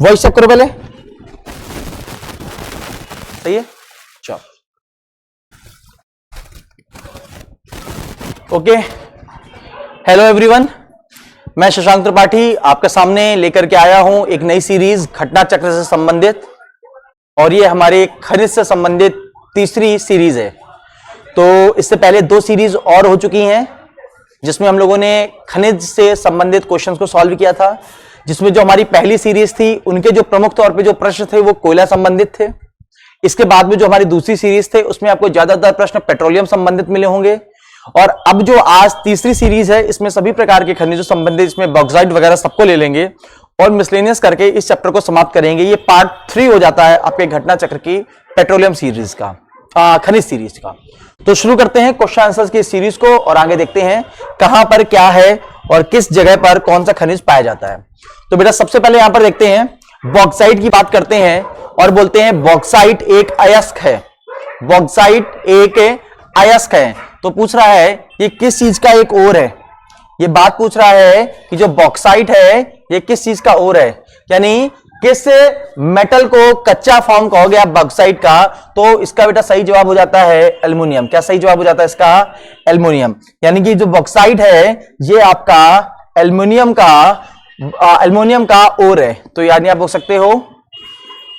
Voice check करो पहले, सही है, चलो ओके। हेलो एवरीवन, मैं शशांक त्रिपाठी आपके सामने लेकर के आया हूं एक नई सीरीज घटना चक्र से संबंधित, और ये हमारे खनिज से संबंधित तीसरी सीरीज है। तो इससे पहले 2 सीरीज और हो चुकी हैं जिसमें हम लोगों ने खनिज से संबंधित क्वेश्चंस को सॉल्व किया था, जिसमें जो हमारी पहली सीरीज थी उनके जो प्रमुख तौर पे जो प्रश्न थे वो कोयला संबंधित थे। इसके बाद में जो हमारी दूसरी सीरीज थे उसमें आपको ज्यादातर प्रश्न पेट्रोलियम संबंधित मिले होंगे, और अब जो आज तीसरी सीरीज है इसमें सभी प्रकार के खनिजों संबंधित, इसमें बॉक्साइट वगैरह सबको ले लेंगे और मिसलेनियस करके इस चैप्टर को समाप्त करेंगे। ये पार्ट 3 हो जाता है आपके घटना चक्र की पेट्रोलियम सीरीज का, खनिज सीरीज का। तो शुरू करते हैं क्वेश्चन आंसर्स की सीरीज को और आगे देखते हैं कहां पर क्या है और किस जगह पर कौन सा खनिज पाया जाता है। तो बेटा सबसे पहले यहां पर देखते हैं, बॉक्साइट की बात करते हैं और बोलते हैं बॉक्साइट एक अयस्क है। बॉक्साइट एक अयस्क है, तो पूछ रहा है ये किस चीज का एक ओर है। ये बात पूछ रहा है कि जो बॉक्साइट है ये किस चीज का ओर है, यानी किस मेटल को कच्चा फॉर्म कहोगे आप बॉक्साइट का, तो इसका बेटा सही जवाब हो जाता है एल्युमिनियम। क्या सही जवाब हो जाता है इसका? एल्युमिनियम। यानी कि जो बॉक्साइट है ये आपका एल्युमिनियम का ओर है। तो यानी आप बोल सकते हो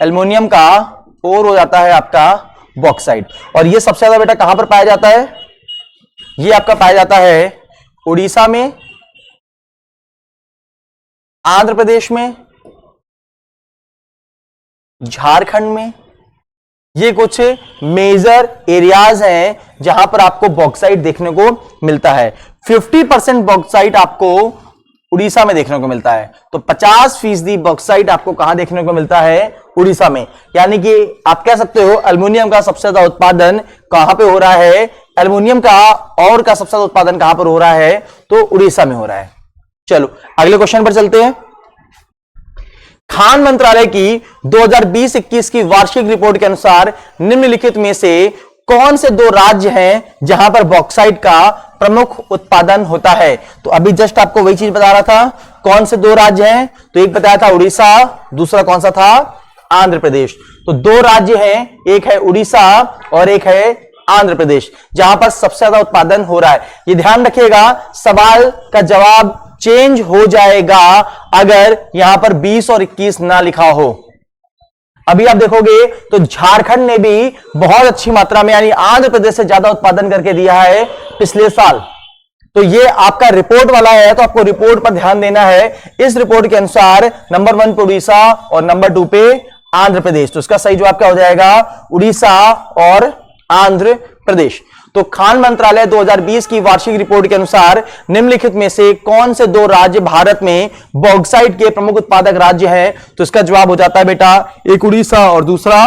एल्युमिनियम का ओर हो जाता है आपका बॉक्साइट। और ये सबसे ज्यादा बेटा कहां पर पाया जाता है? ये आपका पाया जाता है उड़ीसा में, आंध्र प्रदेश में, झारखंड में। ये कुछ मेजर एरियाज हैं जहां पर आपको बॉक्साइट देखने को मिलता है। 50% बॉक्साइट आपको उड़ीसा में देखने को मिलता है, तो 50% बॉक्साइट आपको कहां देखने को मिलता है? उड़ीसा में। यानी कि आप कह सकते हो एल्युमिनियम का सबसे ज्यादा उत्पादन कहां पे हो रहा है? एल्युमिनियम का और का सबसे ज्यादा उत्पादन कहां पर हो रहा है? तो उड़ीसा में हो रहा है। चलो अगले क्वेश्चन पर चलते हैं। खान मंत्रालय की 2020-21 की वार्षिक रिपोर्ट के अनुसार निम्नलिखित में से कौन से 2 राज्य हैं जहां पर बॉक्साइट का प्रमुख उत्पादन होता है? तो अभी जस्ट आपको वही चीज बता रहा था, कौन से 2 राज्य हैं? तो एक बताया था उड़ीसा, दूसरा कौन सा था? आंध्र प्रदेश। तो 2 राज्य हैं, एक है उड़ीसा और एक है आंध्र प्रदेश, जहां पर सबसे ज्यादा उत्पादन हो रहा है। ये ध्यान रखिएगा, सवाल का जवाब चेंज हो जाएगा अगर यहां पर 20 और 21 ना लिखा हो। अभी आप देखोगे तो झारखंड ने भी बहुत अच्छी मात्रा में, यानी आंध्र प्रदेश से ज्यादा उत्पादन करके दिया है पिछले साल। तो ये आपका रिपोर्ट वाला है, तो आपको रिपोर्ट पर ध्यान देना है। इस रिपोर्ट के अनुसार नंबर 1 पे उड़ीसा और नंबर 2 पे आंध्र प्रदेश। तो इसका सही जवाब क्या हो जाएगा? उड़ीसा और आंध्र प्रदेश। तो खान मंत्रालय 2020 की वार्षिक रिपोर्ट के अनुसार निम्नलिखित में से कौन से 2 राज्य भारत में बॉक्साइट के प्रमुख उत्पादक राज्य हैं? तो इसका जवाब हो जाता है बेटा एक उड़ीसा और दूसरा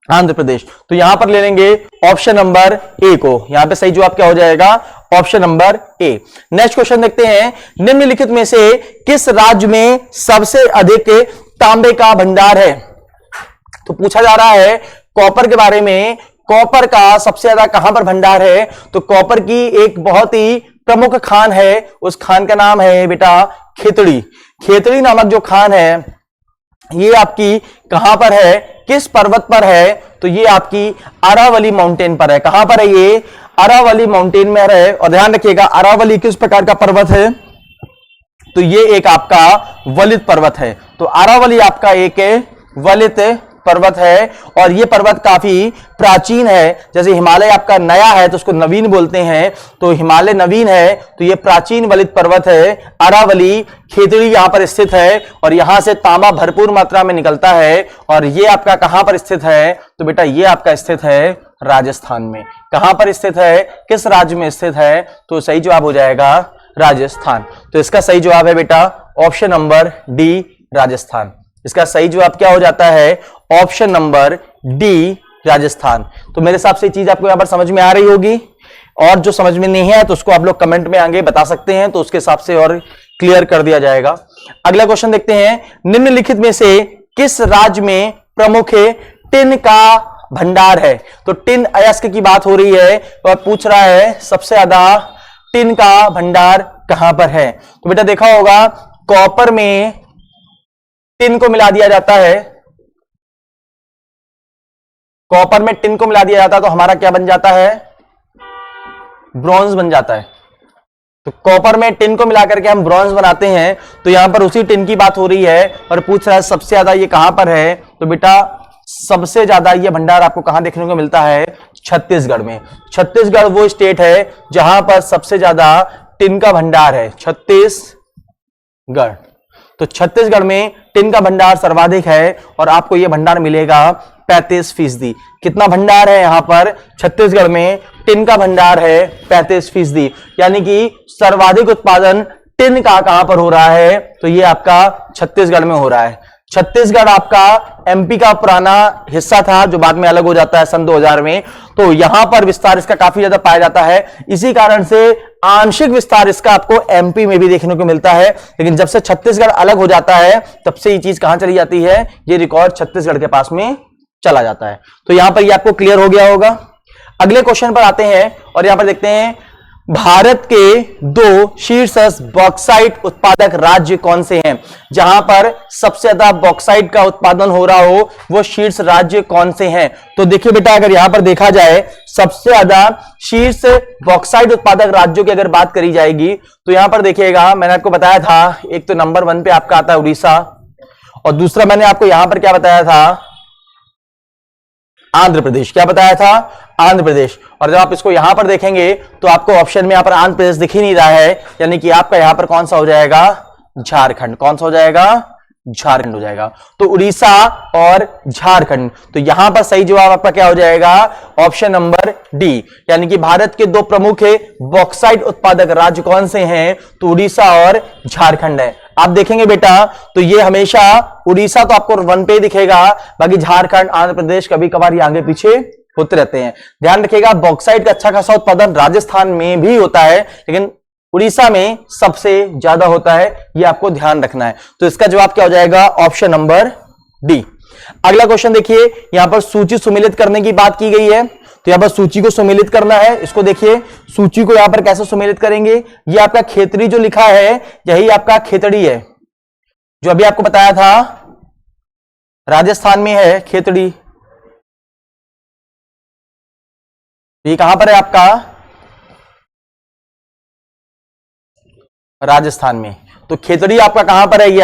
आंध्र प्रदेश। तो यहां पर ले लेंगे ऑप्शन नंबर ए को। यहां पे सही जवाब क्या हो जाएगा? Option number A. Next question देखते हैं, निम्नलिखित में से किस राज्य में सबसे अधिक तांबे का भंडार है? तो पूछा जा रहा है कॉपर के बारे में, कॉपर का सबसे ज्यादा कहां पर भंडार है? तो कॉपर की एक बहुत ही प्रमुख खान है, उस खान का नाम है बेटा खेतड़ी। खेतड़ी नामक जो खान है ये आपकी कहां पर है, किस पर्वत पर है? तो ये आपकी अरावली माउंटेन पर है। कहां पर है ये? अरावली माउंटेन में है। और ध्यान रखिएगा अरावली किस प्रकार का पर्वत है? तो ये एक आपका वलित पर्वत है। तो अरावली आपका एक वलित पर्वत है, और ये पर्वत काफी प्राचीन है। जैसे हिमालय आपका नया है तो उसको नवीन बोलते हैं, तो हिमालय नवीन है, तो ये प्राचीन वलित पर्वत है अरावली। खेतड़ी यहां पर स्थित है और यहां से तांबा भरपूर मात्रा में निकलता है। और ये आपका कहां पर स्थित है? तो बेटा ये आपका स्थित है राजस्थान में। कहां पर स्थित है? किस राज्य में स्थित है? तो सही जवाब हो जाएगा राजस्थान। तो इसका सही जवाब है बेटा ऑप्शन नंबर डी, राजस्थान। इसका सही जवाब क्या हो जाता है? Option number D, Rajasthan. तो मेरे हिसाब से ये चीज आपको यहां पर समझ में आ रही होगी, और जो समझ में नहीं है तो उसको आप लोग कमेंट में आगे बता सकते हैं, तो उसके हिसाब से और क्लियर कर दिया जाएगा। अगला क्वेश्चन देखते हैं, निम्नलिखित में से किस राज्य में प्रमुख टिन का भंडार है? तो टिन अयस्क की बात हो रही है और पूछ रहा है सबसे ज्यादा टिन का भंडार कहां पर है? तो बेटा देखा होगा कॉपर में टिन को मिला दिया जाता है, कॉपर में टिन को मिला दिया जाता है, तो हमारा क्या बन जाता है? ब्रॉन्ज बन जाता है। तो कॉपर में टिन को मिलाकर के हम ब्रॉन्ज बनाते हैं। तो यहां पर उसी टिन की बात हो रही है और पूछ रहा है सबसे ज्यादा ये कहां पर है। तो बेटा सबसे ज्यादा ये भंडार आपको कहां देखने को मिलता है? छत्तीसगढ़ में। छत्तीसगढ़ वो स्टेट है जहां पर सबसे ज्यादा टिन का भंडार है, छत्तीसगढ़। तो छत्तीसगढ़ में टिन का भंडार सर्वाधिक है और आपको यह भंडार मिलेगा 35%। कितना भंडार है यहां पर? छत्तीसगढ़ में टिन का भंडार है 35%, यानी कि सर्वाधिक उत्पादन टिन का कहां पर हो रहा है? तो ये आपका छत्तीसगढ़ में हो रहा है। छत्तीसगढ़ आपका एमपी का पुराना हिस्सा था जो बाद में अलग हो जाता है सन 2000 में। तो यहां पर विस्तार इसका काफी ज्यादा पाया जाता है, इसी कारण से आंशिक विस्तार इसका आपको एमपी में भी देखने को मिलता है। लेकिन जब से छत्तीसगढ़ अलग हो जाता है तब से ये चीज कहां चली जाती है? ये रिकॉर्ड छत्तीसगढ़ के पास में चला जाता है। तो यहां पर ये आपको क्लियर हो गया होगा। अगले क्वेश्चन पर आते हैं और यहां पर देखते हैं भारत के 2 शीर्ष बॉक्साइट उत्पादक राज्य कौन से हैं? जहां पर सबसे ज्यादा बॉक्साइट का उत्पादन हो रहा हो वो शीर्ष राज्य कौन से हैं? तो देखिए बेटा, अगर यहां पर देखा जाए सबसे ज्यादा शीर्ष बॉक्साइट उत्पादक राज्यों की अगर बात करी जाएगी तो यहां पर देखिएगा, मैंने आपको बताया था एक तो नंबर 1 पे आपका आता है उड़ीसा और दूसरा मैंने आपको यहां पर क्या बताया था? आंध्र प्रदेश। क्या बताया था? आंध्र प्रदेश। और जब आप इसको यहां पर देखेंगे तो आपको ऑप्शन में यहां पर आंध्र प्रदेश दिख ही नहीं रहा है, यानी कि आपका यहां पर कौन सा हो जाएगा? झारखंड। कौन सा हो जाएगा? झारखंड हो जाएगा। तो उड़ीसा और झारखंड। तो यहां पर सही जवाब आपका क्या हो जाएगा? ऑप्शन नंबर डी, यानी कि भारत के 2 प्रमुख बॉक्साइट उत्पादक राज्य कौन से हैं? तो उड़ीसा और झारखंड है। आप देखेंगे बेटा तो ये हमेशा उड़ीसा तो आपको 1 पे दिखेगा, बाकी झारखंड आंध्र प्रदेश कभी कभार ये आगे पीछे होते रहते हैं। ध्यान रखिएगा बॉक्साइट का अच्छा खासा उत्पादन राजस्थान में भी होता है, लेकिन उड़ीसा में सबसे ज्यादा होता है, ये आपको ध्यान रखना है। तो इसका जवाब क्या हो जाएगा? Option number D. अगला क्वेश्चन देखिए, यहां पर सूची सुमेलित करने की बात की गई है। तो यहां पर सूची को सुमेलित करना है। इसको देखिए, सूची को यहां पर कैसे सुमेलित करेंगे? ये आपका खेतड़ी जो लिखा है यही आपका खेतड़ी है, जो अभी आपको बताया था राजस्थान में है खेतड़ी। ये कहां पर है आपका? राजस्थान में। तो खेतड़ी आपका कहां पर है? ये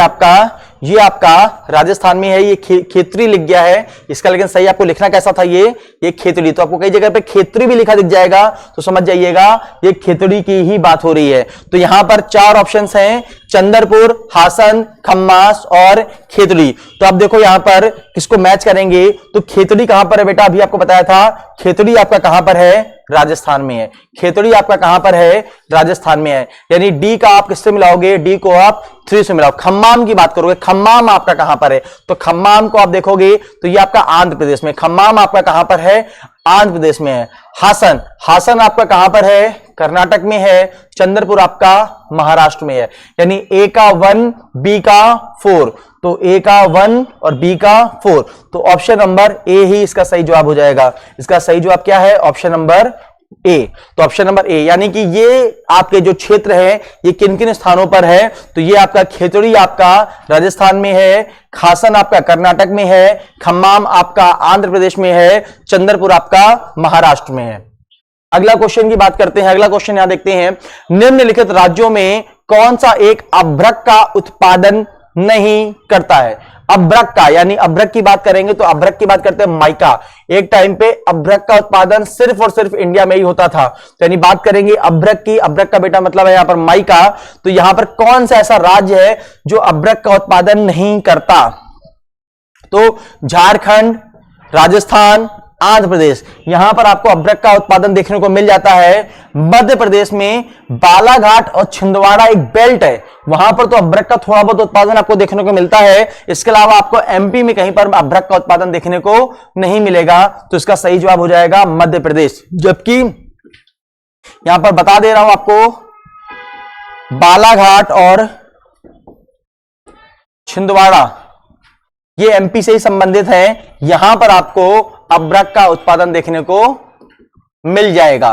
आपका राजस्थान में है। ये खेतरी लिख गया है इसका, लेकिन सही आपको लिखना कैसा था? ये खेतड़ी। तो आपको कई जगह पे खेतरी भी लिखा दिख जाएगा तो समझ जाइएगा ये खेतड़ी की ही बात हो रही है। तो यहां पर 4 ऑप्शंस हैं, चंद्रपुर, हासन, खम्मास और खेतड़ी। तो आप देखो यहां पर किसको मैच करेंगे? तो खेतड़ी कहां पर है बेटा? अभी आपको बताया था खेतड़ी आपका कहां पर है? राजस्थान में है। खेतड़ी आपका कहां पर है? राजस्थान में है। यानी डी का आप किससे मिलाओगे? डी को आप 3 से मिलाओ। खम्माम की बात करोगे, खम्माम आपका कहां पर है? तो खम्माम को आप देखोगे तो ये आपका आंध्र प्रदेश में। खम्माम आपका कहां पर है? आंध्र प्रदेश में है। हासन आपका कहां पर है? कर्नाटक में है। चंद्रपुर आपका महाराष्ट्र में है। यानी ए का 1, बी का 4। तो ए का 1 और बी का 4। तो ऑप्शन नंबर ए ही इसका सही जवाब हो जाएगा। इसका सही जवाब क्या है? Option number A. तो ऑप्शन नंबर ए, यानी कि ये आपके जो क्षेत्र है ये किन किन स्थानों पर है? तो ये आपका खेतड़ी आपका राजस्थान में है, हासन आपका कर्नाटक में है, खम्माम आपका आंध्र प्रदेश में है, चंद्रपुर आपका महाराष्ट्र में है। अगला क्वेश्चन की बात करते हैं। अगला क्वेश्चन यहां देखते हैं, निम्नलिखित राज्यों में कौन सा एक अभ्रक का उत्पादन नहीं करता है? अभ्रक का, यानी अभ्रक की बात करेंगे तो अभ्रक की बात करते हैं माइका। एक टाइम पे अभ्रक का उत्पादन सिर्फ और सिर्फ इंडिया में ही होता था। तो यानी बात करेंगे अभ्रक की, अभ्रक का बेटा मतलब है यहां पर माइका। तो यहां पर कौन सा ऐसा राज्य है जो अभ्रक का उत्पादन नहीं करता? तो झारखंड, राजस्थान, आंध्र प्रदेश, यहां पर आपको अभ्रक का उत्पादन देखने को मिल जाता है। मध्य प्रदेश में बालाघाट और छिंदवाड़ा एक बेल्ट है, वहां पर तो अभ्रक का थोड़ा बहुत उत्पादन आपको देखने को मिलता है। इसके अलावा आपको एमपी में कहीं पर अभ्रक का उत्पादन देखने को नहीं मिलेगा। तो इसका सही जवाब हो जाएगा मध्य प्रदेश। जबकि यहां पर बता दे रहा हूं आपको, बालाघाट और छिंदवाड़ा ये एमपी से ही संबंधित हैं, यहां पर आपको अभ्रक का उत्पादन देखने को मिल जाएगा।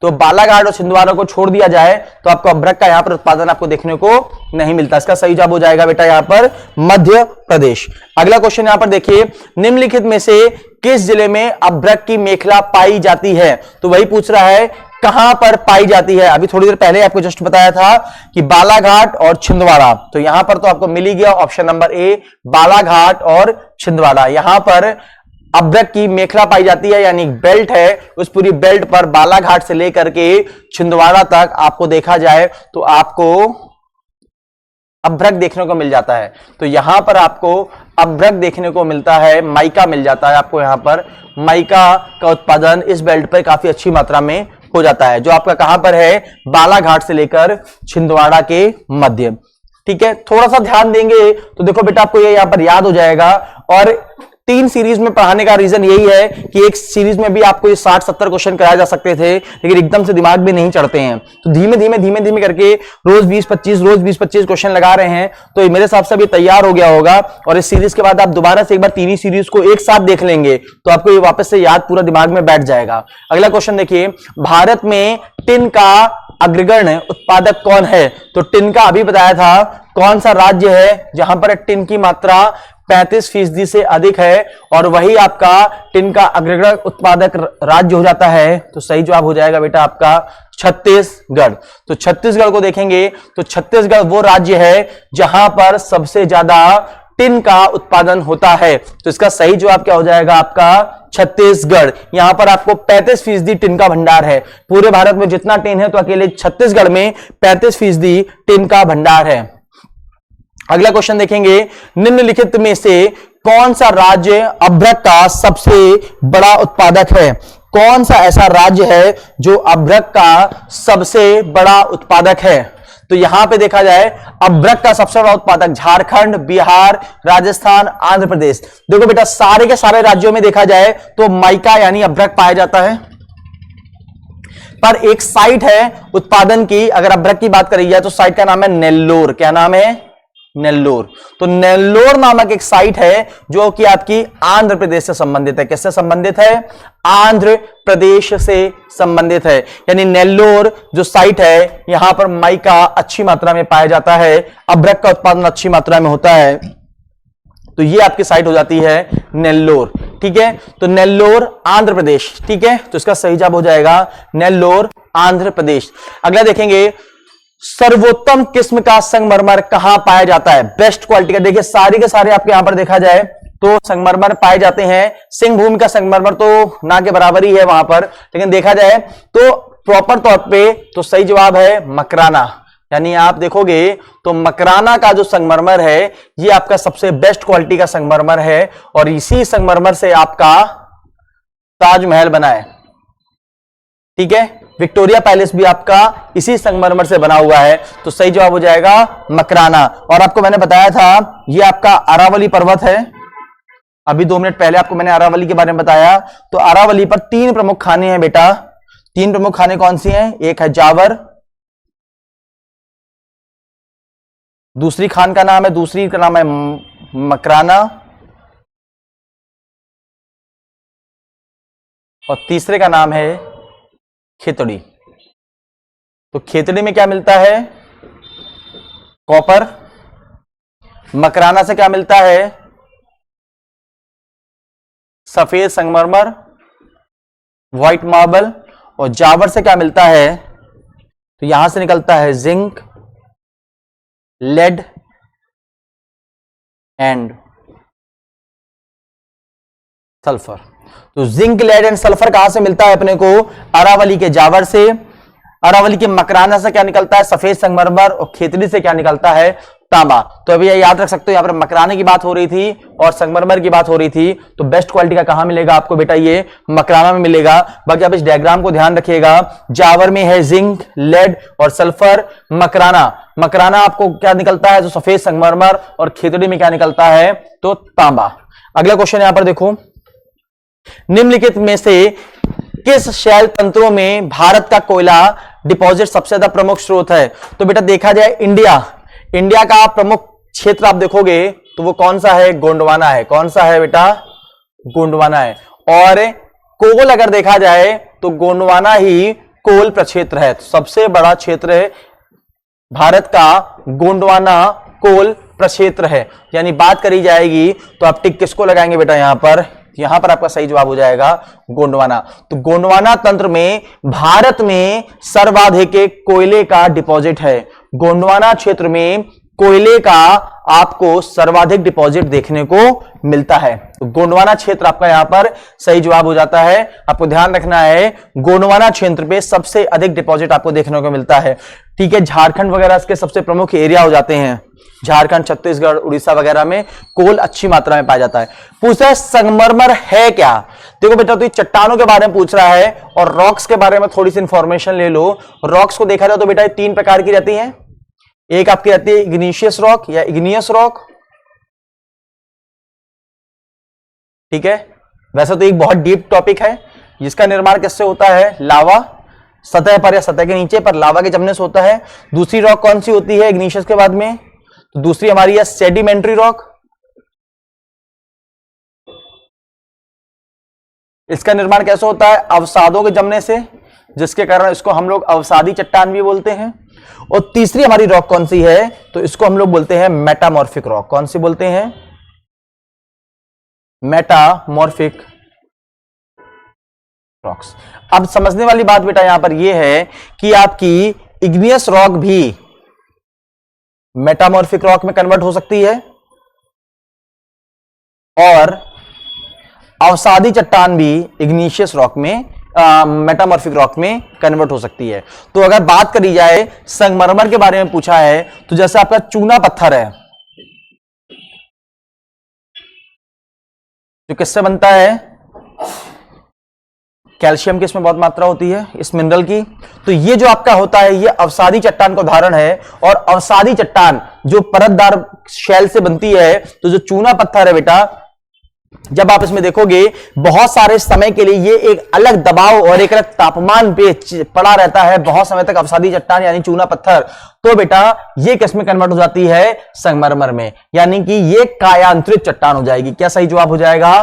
तो बालाघाट और छिंदवाड़ा को छोड़ दिया जाए तो आपको अभ्रक का यहां पर उत्पादन आपको देखने को नहीं मिलता। इसका सही जवाब हो जाएगा बेटा यहां पर मध्य प्रदेश। अगला क्वेश्चन यहां पर देखिए, निम्नलिखित में से किस जिले में अभ्रक की मेखला पाई जाती है? तो वही पूछ रहा है कहां पर पाई जाती है। अभी थोड़ी देर पहले आपको जस्ट बताया था कि बालाघाट और छिंदवाड़ा, तो यहां पर तो आपको मिल ही गया ऑप्शन नंबर ए, बालाघाट और छिंदवाड़ा। यहां पर अभ्रक की मेखला पाई जाती है, यानी बेल्ट है, उस पूरी बेल्ट पर बालाघाट से लेकर के छिंदवाड़ा तक आपको देखा जाए तो आपको अभ्रक देखने को मिल जाता है। तो यहां पर आपको अभ्रक देखने को मिलता है, माइका मिल जाता है आपको। यहां पर माइका का उत्पादन इस बेल्ट पर काफी अच्छी मात्रा में हो जाता है, जो आपका कहां पर है, बालाघाट से लेकर छिंदवाड़ा के मध्य। ठीक है, थोड़ा सा ध्यान देंगे तो देखो बेटा आपको ये यहां पर याद हो जाएगा। और 3 सीरीज में पढ़ाने का रीजन यही है कि एक सीरीज में भी आपको ये 60-70 क्वेश्चन कराए जा सकते थे, लेकिन एकदम से दिमाग में नहीं चढ़ते हैं। तो धीमे धीमे करके रोज 20-25 क्वेश्चन लगा रहे हैं, तो मेरे हिसाब से अभी तैयार हो गया होगा। और इस सीरीज के बाद आप दोबारा से एक बार 3 सीरीज को एक साथ देख लेंगे तो आपको ये वापस से याद पूरा दिमाग में बैठ जाएगा। अगला क्वेश्चन देखिए, भारत में टिन का अग्रगण्य उत्पादक कौन है? तो टिन का अभी बताया था, कौन सा राज्य है जहां पर टिन की मात्रा 35% से अधिक है और वही आपका टिन का अग्रगण्य उत्पादक राज्य हो जाता है? तो सही जवाब हो जाएगा बेटा आपका छत्तीसगढ़। तो छत्तीसगढ़ को देखेंगे तो छत्तीसगढ़ वो राज्य है जहां पर सबसे ज्यादा टिन का उत्पादन होता है। तो इसका सही जवाब क्या हो जाएगा आपका छत्तीसगढ़। यहां पर आपको 35% टिन का भंडार है। पूरे भारत में जितना टिन है तो अकेले छत्तीसगढ़ में 35% टिन का भंडार है। अगला क्वेश्चन देखेंगे, निम्नलिखित में से कौन सा राज्य अभ्रक का सबसे बड़ा उत्पादक है? कौन सा ऐसा राज्य है जो अभ्रक का सबसे बड़ा उत्पादक है? तो यहां पे देखा जाए अभ्रक का सबसे बड़ा उत्पादक झारखंड, बिहार, राजस्थान, आंध्र प्रदेश। देखो बेटा सारे के सारे राज्यों में देखा जाए तो माइका यानी अभ्रक पाया जाता है, पर एक साइट है उत्पादन की, अगर अभ्रक की बात करी जाए तो साइट का नाम है नेल्लोर। क्या नाम है? नेल्लोर। तो नेल्लोर नामक एक साइट है जो कि आपकी आंध्र प्रदेश से संबंधित है। किससे संबंधित है? आंध्र प्रदेश से संबंधित है। यानी नेल्लोर जो साइट है यहां पर माइका अच्छी मात्रा में पाया जाता है, अभ्रक का उत्पादन अच्छी मात्रा में होता है। तो ये आपकी साइट हो जाती है नेल्लोर। ठीक है, तो नेल्लोर आंध्र प्रदेश। ठीक है, तो इसका सही जवाब हो जाएगा नेल्लोर आंध्र प्रदेश। अगला देखेंगे, सर्वोत्तम किस्म का संगमरमर कहां पाया जाता है? बेस्ट क्वालिटी का। देखिए सारे के सारे आपके यहां पर देखा जाए तो संगमरमर पाए जाते हैं। सिंह भूमि का संगमरमर तो ना के बराबर ही है वहां पर, लेकिन देखा जाए तो प्रॉपर तौर पे तो सही जवाब है मकराना। यानी आप देखोगे तो मकराना का जो संगमरमर है ये आपका सबसे बेस्ट क्वालिटी का संगमरमर है, और इसी संगमरमर से आपका ताजमहल बना है। ठीक है, विक्टोरिया पैलेस भी आपका इसी संगमरमर से बना हुआ है। तो सही जवाब हो जाएगा मकराना। और आपको मैंने बताया था ये आपका अरावली पर्वत है। अभी 2 मिनट पहले आपको मैंने अरावली के बारे में बताया। तो अरावली पर 3 प्रमुख खाने हैं बेटा। 3 प्रमुख खाने कौन सी हैं? एक है जावर, दूसरी खान का नाम है मकराना, और तीसरे का नाम है खेतड़ी। तो खेतड़ी में क्या मिलता है? कॉपर। मकराना से क्या मिलता है? सफेद संगमरमर, व्हाइट मार्बल। और जावर से क्या मिलता है? तो यहां से निकलता है जिंक, लेड एंड सल्फर। तो जिंक, लेड एंड सल्फर कहां से मिलता है अपने को? अरावली के जावर से। अरावली के मकराना से क्या निकलता है? सफेद संगमरमर। और खेतड़ी से क्या निकलता है? तांबा। तो अभी याद रख सकते हो यहां पर मकराने की बात हो रही थी और संगमरमर की बात हो रही थी। तो बेस्ट क्वालिटी का कहां मिलेगा आपको बेटा? ये मकराना में मिलेगा। बाकी आप इस डायग्राम को ध्यान रखिएगा, जावर में है जिंक, लेड और सल्फर। मकराना आपको क्या निकलता है? जो सफेद संगमरमर। और खेतड़ी में क्या निकलता है? तो तांबा। अगला क्वेश्चन यहां पर देखो, निम्नलिखित में से किस शैल तंत्रों में भारत का कोयला डिपॉजिट सबसे ज्यादा प्रमुख स्रोत है? तो बेटा देखा जाए इंडिया का प्रमुख क्षेत्र आप देखोगे तो वो कौन सा है? गोंडवाना है। कौन सा है बेटा? गोंडवाना है। और कोल अगर देखा जाए तो गोंडवाना ही कोल प्रक्षेत्र है। तो सबसे बड़ा क्षेत्र है भारत का गोंडवाना कोल प्रक्षेत्र है। यानी बात करी जाएगी तो आप टिक किसको लगाएंगे बेटा, यहां पर आपका सही जवाब हो जाएगा गोंडवाना। तो गोंडवाना तंत्र में भारत में सर्वाधिक कोयले का डिपॉजिट है। गोंडवाना क्षेत्र में कोयले का आपको सर्वाधिक डिपॉजिट देखने को मिलता है। तो गोंडवाना क्षेत्र आपका यहां पर सही जवाब हो जाता है। आपको ध्यान रखना है गोंडवाना क्षेत्र पे सबसे अधिक डिपॉजिट आपको देखने को मिलता है। ठीक है, झारखंड वगैरह इसके सबसे प्रमुख एरिया हो जाते हैं। झारखंड, छत्तीसगढ़, उड़ीसा वगैरह में कोल अच्छी मात्रा में पाया जाता है। पूछा है संगमरमर है क्या। देखो बेटा, तो ये चट्टानों के बारे में पूछ रहा है और रॉक्स के बारे में थोड़ी सी इंफॉर्मेशन ले लो। रॉक्स को देखा जाए तो बेटा 3 प्रकार की रहती हैं। एक आपकी रहती है इग्निशियस रॉक या इग्नियस रॉक। ठीक है, वैसे तो एक बहुत डीप टॉपिक है। जिसका निर्माण किससे होता है, लावा सतह पर या सतह के नीचे पर लावा के जमने से होता है। दूसरी रॉक कौन सी होती है इग्निशियस के बाद में, तो दूसरी हमारी है सेडिमेंट्री रॉक। इसका निर्माण कैसे होता है, अवसादों के जमने से, जिसके कारण इसको हम लोग अवसादी चट्टान भी बोलते हैं। और तीसरी हमारी रॉक कौन सी है, तो इसको हम लोग बोलते हैं मेटामॉर्फिक रॉक। कौन सी बोलते हैं, मेटामॉर्फिक रॉक्स। अब समझने वाली बात बेटा यहां पर यह है कि आपकी इग्नियस रॉक भी मेटामॉर्फिक रॉक में कन्वर्ट हो सकती है और अवसादी चट्टान भी इग्निशियस रॉक में मेटामॉर्फिक रॉक में कन्वर्ट हो सकती है। तो अगर बात करी जाए संगमरमर के बारे में पूछा है, तो जैसे आपका चूना पत्थर है जो किससे बनता है, कैल्शियम की इसमें बहुत मात्रा होती है इस मिनरल की। तो ये जो आपका होता है ये अवसादी चट्टान का उदाहरण है। और अवसादी चट्टान जो परतदार शैल से बनती है, तो जो चूना पत्थर है बेटा, जब आप इसमें देखोगे बहुत सारे समय के लिए ये एक अलग दबाव और एक अलग तापमान पे पड़ा रहता है बहुत समय तक, अवसादी चट्टान यानी चूना पत्थर। तो बेटा ये किस में कन्वर्ट हो जाती है, संगमरमर में, यानी कि ये कायांतरित चट्टान हो जाएगी। क्या सही जवाब हो जाएगा,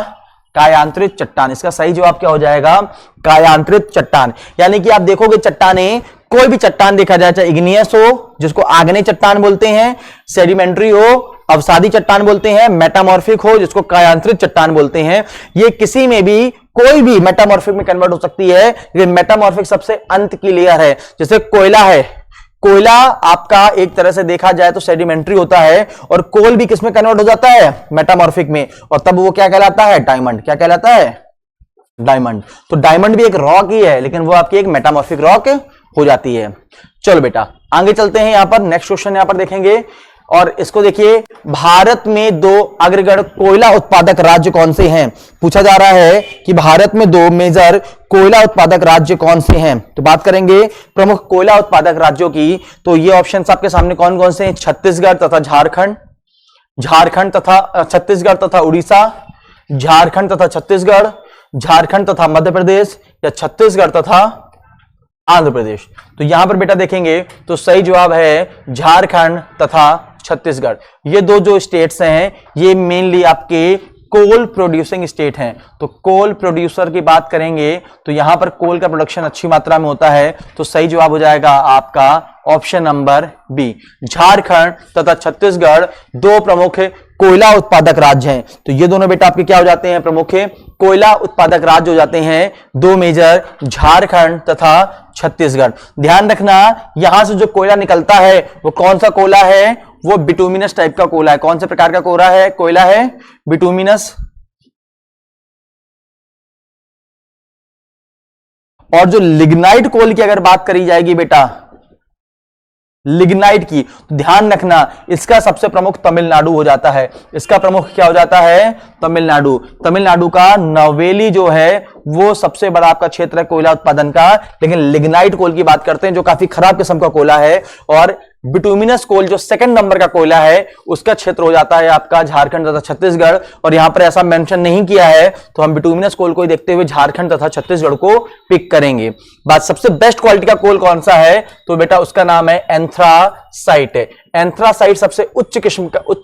कायांतरित चट्टान। इसका सही जवाब क्या हो जाएगा, कायांतरित चट्टान। यानी कि आप देखोगे चट्टाने, कोई भी चट्टान देखा जाए, चाहे इग्नियस हो जिसको आग्नेय चट्टान बोलते हैं, सेडिमेंट्री हो अवसादी चट्टान बोलते हैं, मेटामॉर्फिक हो जिसको कायांतरित चट्टान बोलते हैं, ये किसी में भी कोई भी मेटामॉर्फिक में कन्वर्ट हो सकती है। लेकिन मेटामॉर्फिक सबसे अंत की लेयर है। जैसे कोयला है, कोयला आपका एक तरह से देखा जाए तो सेडिमेंट्री होता है और कोल भी किसमें कन्वर्ट हो जाता है, मेटामॉर्फिक में, और तब वो क्या कहलाता है, डायमंड। क्या कहलाता है, डायमंड। तो डायमंड भी एक रॉक ही है, लेकिन वो आपकी एक मेटामॉर्फिक रॉक हो जाती है। चलो बेटा आगे चलते हैं। यहां पर नेक्स्ट क्वेश्चन यहां पर देखेंगे और इसको देखिए, भारत में 2 अग्रगण्य कोयला उत्पादक राज्य कौन से हैं। पूछा जा रहा है कि भारत में 2 मेजर कोयला उत्पादक राज्य कौन से हैं। तो बात करेंगे प्रमुख कोयला उत्पादक राज्यों की, तो ये ऑप्शंस आपके सामने कौन कौन से हैं, छत्तीसगढ़ तथा झारखंड, झारखंड तथा छत्तीसगढ़ तथा उड़ीसा, झारखंड तथा छत्तीसगढ़, झारखंड तथा मध्य प्रदेश, या छत्तीसगढ़ तथा आंध्र प्रदेश। तो यहां पर बेटा देखेंगे तो सही जवाब है झारखंड तथा छत्तीसगढ़। ये 2 जो स्टेट्स हैं ये मेनली आपके कोल प्रोड्यूसिंग स्टेट हैं। तो कोल प्रोड्यूसर की बात करेंगे तो यहां पर कोल का प्रोडक्शन अच्छी मात्रा में होता है। तो सही जवाब हो जाएगा आपका ऑप्शन नंबर बी, झारखंड तथा छत्तीसगढ़ 2 प्रमुख कोयला उत्पादक राज्य हैं। तो ये दोनों बेटा आपके क्या हो जाते हैं, प्रमुख कोयला उत्पादक राज्य हो जाते हैं, 2 मेजर, झारखंड तथा छत्तीसगढ़। ध्यान रखना यहां से जो कोयला निकलता है वो कौन सा कोयला है, वो बिटुमिनस टाइप का कोयला है। कौन से प्रकार का कोयला है, कोयला है बिटुमिनस। और जो लिग्नाइट कोल की अगर बात करी जाएगी बेटा, लिग्नाइट की, तो ध्यान रखना इसका सबसे प्रमुख तमिलनाडु हो जाता है। इसका प्रमुख क्या हो जाता है, तमिलनाडु। तमिलनाडु का नवेली जो है वो सबसे बड़ा आपका क्षेत्र है कोयला उत्पादन का। लेकिन लिग्नाइट कोल की बात करते हैं जो काफी खराब किस्म का कोयला है, और बिटुमिनस कोल जो सेकंड नंबर का कोयला है उसका क्षेत्र हो जाता है आपका झारखंड तथा छत्तीसगढ़। और यहां पर ऐसा मेंशन नहीं किया है तो हम बिटुमिनस कोल को देखते हुए झारखंड तथा छत्तीसगढ़ को पिक करेंगे। बात सबसे बेस्ट क्वालिटी का कोल कौन सा है, तो बेटा उसका नाम है एंथ्रासाइट। एंथ्रासाइट सबसे उच्च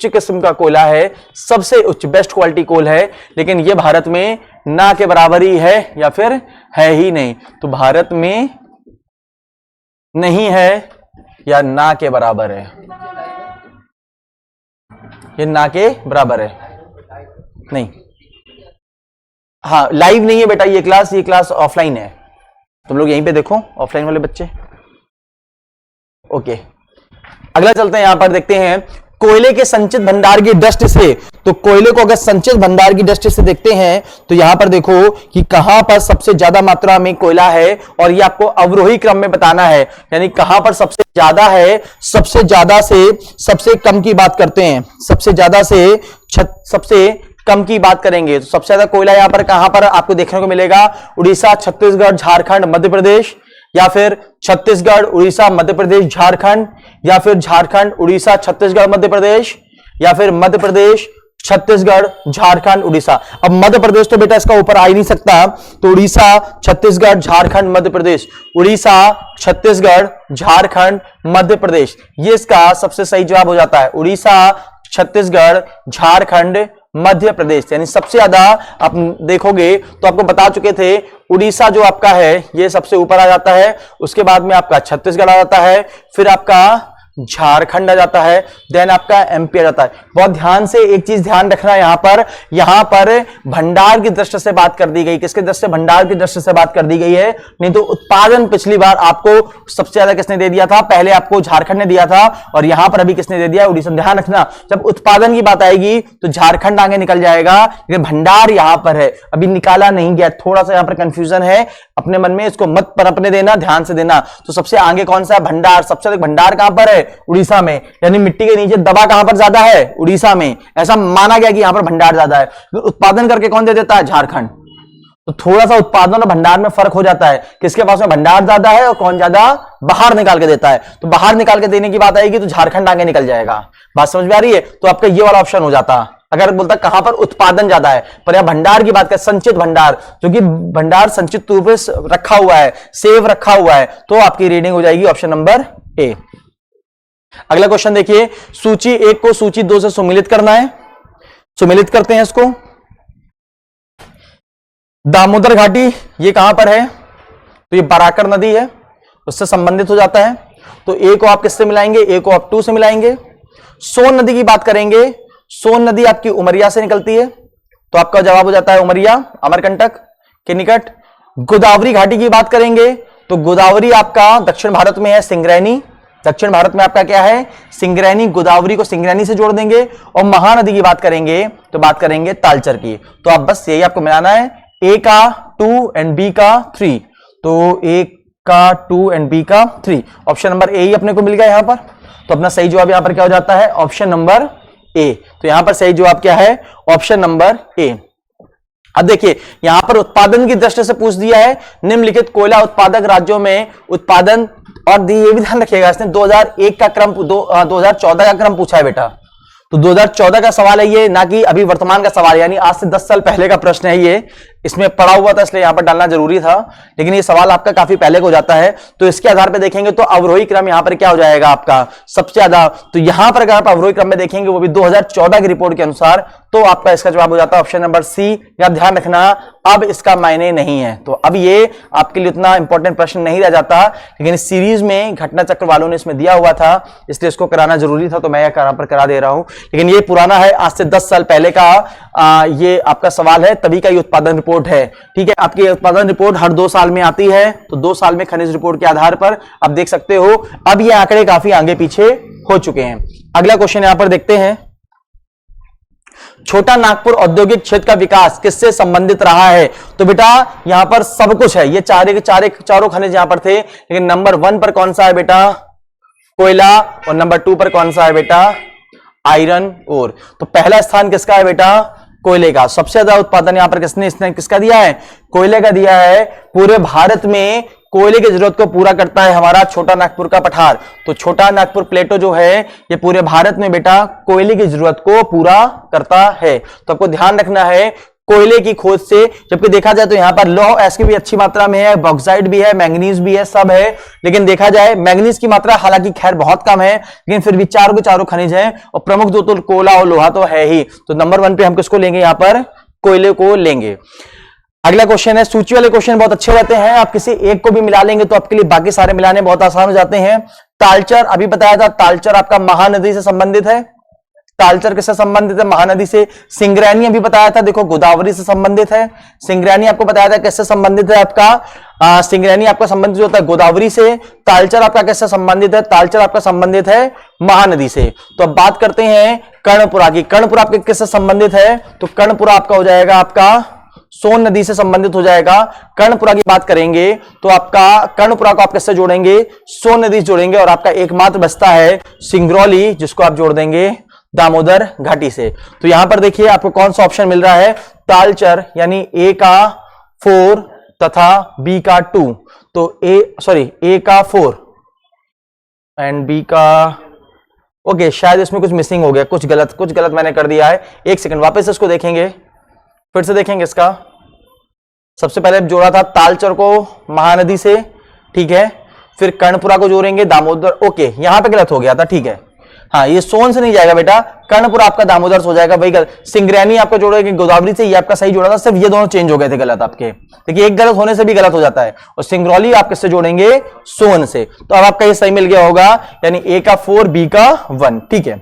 किस्म का कोयला है, सबसे उच्च बेस्ट क्वालिटी कोल है। लेकिन यह भारत में ना के बराबर ही है या फिर है ही नहीं। तो भारत में नहीं है या ना के बराबर है? ये ना के बराबर है, नहीं। हाँ, लाइव नहीं है बेटा ये क्लास ऑफलाइन है, तुम लोग यहीं पे देखो, ऑफलाइन वाले बच्चे। ओके, अगला चलते हैं, यहां पर देखते हैं कोयले के संचित भंडार की दृष्टि से। तो कोयले को अगर संचित भंडार की दृष्टि से देखते हैं तो यहां पर देखो कि कहां पर सबसे ज्यादा मात्रा में कोयला है, और ये आपको अवरोही क्रम में बताना है, यानी कहां पर सबसे ज्यादा है, सबसे ज्यादा से सबसे कम की बात करते हैं, सबसे ज्यादा से सबसे कम की बात करेंगे। तो सबसे ज्यादा कोयला यहां पर कहां पर आपको देखने को मिलेगा? उड़ीसा, छत्तीसगढ़, झारखंड, मध्य प्रदेश, या फिर छत्तीसगढ़, उड़ीसा, मध्य प्रदेश, झारखंड, या फिर झारखंड, उड़ीसा, छत्तीसगढ़, मध्य प्रदेश, या फिर मध्य प्रदेश, छत्तीसगढ़, झारखंड, उड़ीसा। अब मध्य प्रदेश तो बेटा इसका ऊपर आ ही नहीं सकता, तो उड़ीसा, छत्तीसगढ़, झारखंड, मध्य प्रदेश, उड़ीसा, छत्तीसगढ़, झारखंड, मध्य प्रदेश, ये इसका सबसे सही जवाब हो जाता है। उड़ीसा, छत्तीसगढ़, झारखंड, मध्य प्रदेश, यानी सबसे ज्यादा आप देखोगे तो आपको बता चुके थे उड़ीसा जो आपका है ये सबसे ऊपर आ जाता है, उसके बाद में आपका छत्तीसगढ़ आ जाता है, फिर आपका झारखंड आ जाता है, देन आपका एमपी आ जाता है। बहुत ध्यान से एक चीज ध्यान रखना, यहां पर भंडार की दृष्टि से बात कर दी गई, किसके दृष्टि से? भंडार की दृष्टि से बात कर दी गई है, नहीं तो उत्पादन पिछली बार आपको सबसे ज्यादा किसने दे दिया था? पहले आपको झारखंड ने दिया था, और यहां पर अभी किसने दे दिया? उड़ीसा। ध्यान रखना, जब उत्पादन की बात आएगी तो झारखंड आगे निकल जाएगा, लेकिन भंडार यहां पर है, अभी निकाला नहीं गया, थोड़ा सा यहां पर कंफ्यूजन है, अपने मन में इसको मत पनपने देना, ध्यान से देना। तो सबसे आगे कौन सा? भंडार। सबसे अधिक भंडार कहां पर है? उड़ीसा में, यानी मिट्टी के नीचे दबा कहां पर ज्यादा है? उड़ीसा में। ऐसा माना गया कि यहां पर भंडार ज्यादा है। उत्पादन करके कौन दे देता है? झारखंड। तो थोड़ा सा उत्पादन और भंडार में फर्क हो जाता है, किसके पास में भंडार ज्यादा है और कौन ज्यादा बाहर निकाल के देता है। तो बाहर निकाल के देने की बात आएगी तो झारखंड आगे निकल जाएगा। बात समझ में आ रही है? तो आपका ये वाला ऑप्शन हो जाता अगर बोलता कहां पर उत्पादन ज्यादा है, पर यहां भंडार की बात करें, संचित भंडार, जो कि भंडार संचित रूप से रखा हुआ है, सेव रखा हुआ है, तो आपकी रीडिंग हो जाएगी ऑप्शन नंबर ए। अगला क्वेश्चन देखिए, सूची 1 को सूची 2 से सुमेलित करना है। सुमेलित करते हैं इसको। दामोदर घाटी ये कहां पर है? तो ये बराकर नदी है, उससे संबंधित हो जाता है। तो ए को आप किससे मिलाएंगे? ए को आप 2 से मिलाएंगे। सोन नदी की बात करेंगे, सोन नदी आपकी उमरिया से निकलती है, तो आपका जवाब हो जाता है उमरिया, अमरकंटक के निकट। गोदावरी घाटी की बात करेंगे तो गोदावरी आपका दक्षिण भारत में है, सिंगरैनी। दक्षिण भारत में आपका क्या है? सिंगरैनी। गोदावरी को सिंगरैनी से जोड़ देंगे। और महानदी की बात करेंगे तो बात करेंगे तालचर की। तो आप बस यही आपको मिलाना है, ए का 2 एंड बी का 3। तो ए का 2 एंड बी का 3, ऑप्शन नंबर ए ही अपने को मिल गया यहां पर। तो अपना सही जवाब यहां पर क्या हो जाता है? Option number A. तो यहां पर सही जवाब क्या है? Option number A. अब देखिए यहां पर उत्पादन की दृष्टि से पूछ दिया है, निम्नलिखित कोयला उत्पादक राज्यों में उत्पादन, और ये भी ध्यान रखिएगा इसने 2001 का क्रम 2014 का क्रम पूछा है बेटा। तो 2014 का सवाल है ये, ना कि अभी वर्तमान का सवाल, यानी आज से 10 साल पहले का प्रश्न है ये। इसमें पड़ा हुआ था इसलिए यहां पर डालना जरूरी था, लेकिन ये सवाल आपका काफी पहले को जाता है। तो इसके आधार पर देखेंगे तो अवरोही क्रम यहां पर क्या हो जाएगा आपका? सबसे ज्यादा। तो यहां पर अगर आप अवरोही क्रम में देखेंगे वो भी 2014 की रिपोर्ट के अनुसार, तो आपका इसका जवाब हो जाता है ऑप्शन नंबर सी। या ध्यान रखना अब इसका मायने नहीं है, तो अब ये आपके लिए उतना इंपॉर्टेंट प्रश्न नहीं रह जाता, लेकिन इस सीरीज में घटना चक्र वालों ने इसमें दिया हुआ था, इसलिए इसको कराना जरूरी था, तो मैं यहां पर करा दे रहा हूं। लेकिन ये पुराना है, आज से 10 साल पहले का ये आपका सवाल है, तभी का ये उत्पादन रिपोर्ट है। ठीक है, आपकी उत्पादन रिपोर्ट हर 2 साल में आती है, तो 2 साल में खनिज रिपोर्ट के आधार पर आप देख सकते हो। अब ये आंकड़े काफी आगे पीछे हो चुके हैं। अगला क्वेश्चन यहां पर देखते हैं, छोटा नागपुर औद्योगिक क्षेत्र का विकास किससे संबंधित रहा है? तो बेटा यहां पर सब कुछ है, ये चारों खनिज यहां पर थे, लेकिन नंबर 1 पर कौन सा है बेटा? कोयला, और नंबर 2 पर कौन सा है बेटा? Iron ore. तो पहला स्थान किसका है बेटा? कोयले का। सबसे ज्यादा उत्पादन यहां पर इसने किसका दिया है? कोयले का दिया है। पूरे भारत में कोयले की जरूरत को पूरा करता है हमारा छोटा नागपुर का पठार। तो छोटा नागपुर प्लेटो जो है ये पूरे भारत में बेटा कोयले की जरूरत को पूरा करता है। तो आपको ध्यान रखना है कोयले की खोज से, जबकि देखा जाए तो यहां पर लौह एस की भी अच्छी मात्रा में है, बॉक्साइट भी है, मैंगनीज भी है, सब है। लेकिन देखा जाए मैंगनीज की मात्रा हालांकि खैर बहुत कम है, लेकिन फिर भी चारों के चारों खनिज हैं, और प्रमुख दो तो कोयला और लोहा तो है ही। तो नंबर 1 पे हम किसको लेंगे? यहां पर कोयले को लेंगे। अगला क्वेश्चन है, सूची वाले क्वेश्चन बहुत अच्छे रहते हैं, आप किसी एक को भी मिला लेंगे तो आपके लिए बाकी सारे मिलाने बहुत आसान हो जाते हैं। तालचर अभी बताया था, तालचर आपका महानदी से संबंधित है। तालचर किससे संबंधित है? महानदी से। सिंगरैनी अभी बताया था, देखो गोदावरी से संबंधित है। सिंगरैनी आपको बताया था किससे संबंधित है आपका, सिंगरैनी आपका संबंधित होता है गोदावरी से। तालचर आपका किससे संबंधित है? तालचर आपका संबंधित है महानदी से। तो अब बात करते हैं कर्णपुरा की। कर्णपुरा आपके किससे संबंधित है? तो कर्णपुरा आपका हो जाएगा आपका सोन नदी से संबंधित हो जाएगा। कर्णपुरा की बात करेंगे तो आपका कर्णपुरा को आप किससे जोड़ेंगे? सोन नदी से जोड़ेंगे। और आपका एकमात्र बचता है सिंगरौली, जिसको आप जोड़ देंगे दामोदर घाटी से। तो यहां पर देखिए आपको कौन सा ऑप्शन मिल रहा है? तालचर, यानी ए का 4 तथा बी का 2। तो ए का 4 एंड बी का, ओके शायद इसमें कुछ मिसिंग हो गया, कुछ गलत मैंने कर दिया है। एक सेकंड वापस इसको देखेंगे, फिर से देखेंगे इसका। सबसे पहले जोड़ा था तालचर को महानदी से, ठीक है, फिर कर्णपुरा को जोड़ेंगे दामोदर, ओके यहां पे गलत हो गया था, ठीक है। हाँ, ये सोन से नहीं जाएगा बेटा, कर्णपुरा आपका दामोदर से हो जाएगा, वही गलत। सिंगरैनी आपको जोड़ेंगे गोदावरी से, ये आपका सही जोड़ा था, सिर्फ ये दोनों चेंज हो गए थे गलत आपके। देखिए एक गलत होने से भी गलत हो जाता है। और सिंगरौली आप किससे जोड़ेंगे? सोन से। तो अब आपका ये सही मिल गया होगा, यानी ए का 4 बी का 1, ठीक है।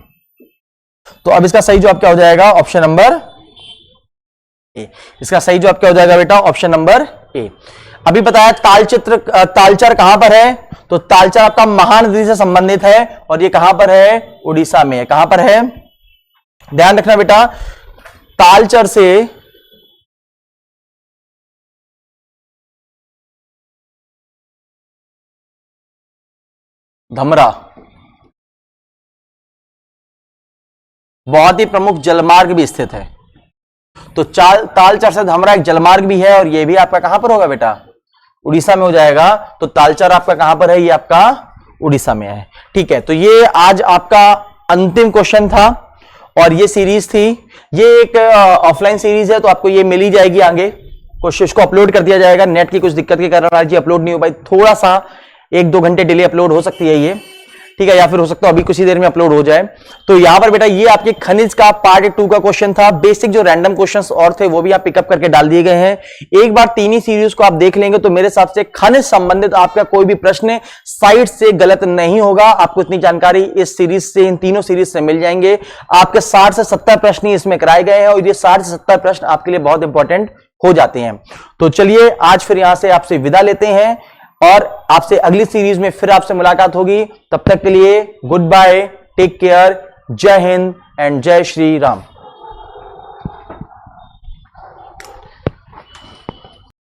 तो अब इसका सही जवाब क्या हो जाएगा? Option number A. इसका सही जवाब क्या हो जाएगा बेटा? Option number A. अभी बताया तालचर कहां पर है? तो तालचर आपका महानदी से संबंधित है और ये कहां पर है? उड़ीसा में है। कहां पर है? ध्यान रखना बेटा, तालचर से धमरा बहुत ही प्रमुख जलमार्ग भी स्थित है। तो तालचर से धमरा एक जलमार्ग भी है और ये भी आपका कहां पर होगा बेटा? उड़ीसा में हो जाएगा। तो तालचर आपका कहां पर है? ये आपका उड़ीसा में है, ठीक है। तो ये आज आपका अंतिम क्वेश्चन था और ये सीरीज थी। ये एक ऑफलाइन सीरीज है तो आपको ये मिल ही जाएगी आगे। क्वेश्चन को अपलोड कर दिया जाएगा, नेट की कुछ दिक्कत के कारण आज ये अपलोड नहीं हो पाई, थोड़ा सा 1-2 घंटे डिले अपलोड हो सकती है ये, ठीक है, या फिर हो सकता है अभी कुछ ही देर में अपलोड हो जाए। तो यहां पर बेटा ये आपके खनिज का पार्ट 2 का क्वेश्चन था। बेसिक जो रैंडम क्वेश्चंस और थे वो भी आप पिकअप करके डाल दिए गए हैं। एक बार 3 ही सीरीज को आप देख लेंगे तो मेरे हिसाब से खनिज संबंधित आपका कोई भी प्रश्न साइड से गलत नहीं होगा। आपको इतनी जानकारी इस सीरीज से, इन तीनों सीरीज से मिल जाएंगे। आपके 60 से 70 प्रश्न ही इसमें कराए गए हैं और ये 60 से 70 प्रश्न आपके लिए बहुत इंपॉर्टेंट हो जाते हैं। तो चलिए आज फिर यहां से आपसे विदा लेते हैं और आपसे अगली सीरीज में फिर आपसे मुलाकात होगी। तब तक के लिए गुड बाय, टेक केयर, जय हिंद एंड जय श्री राम।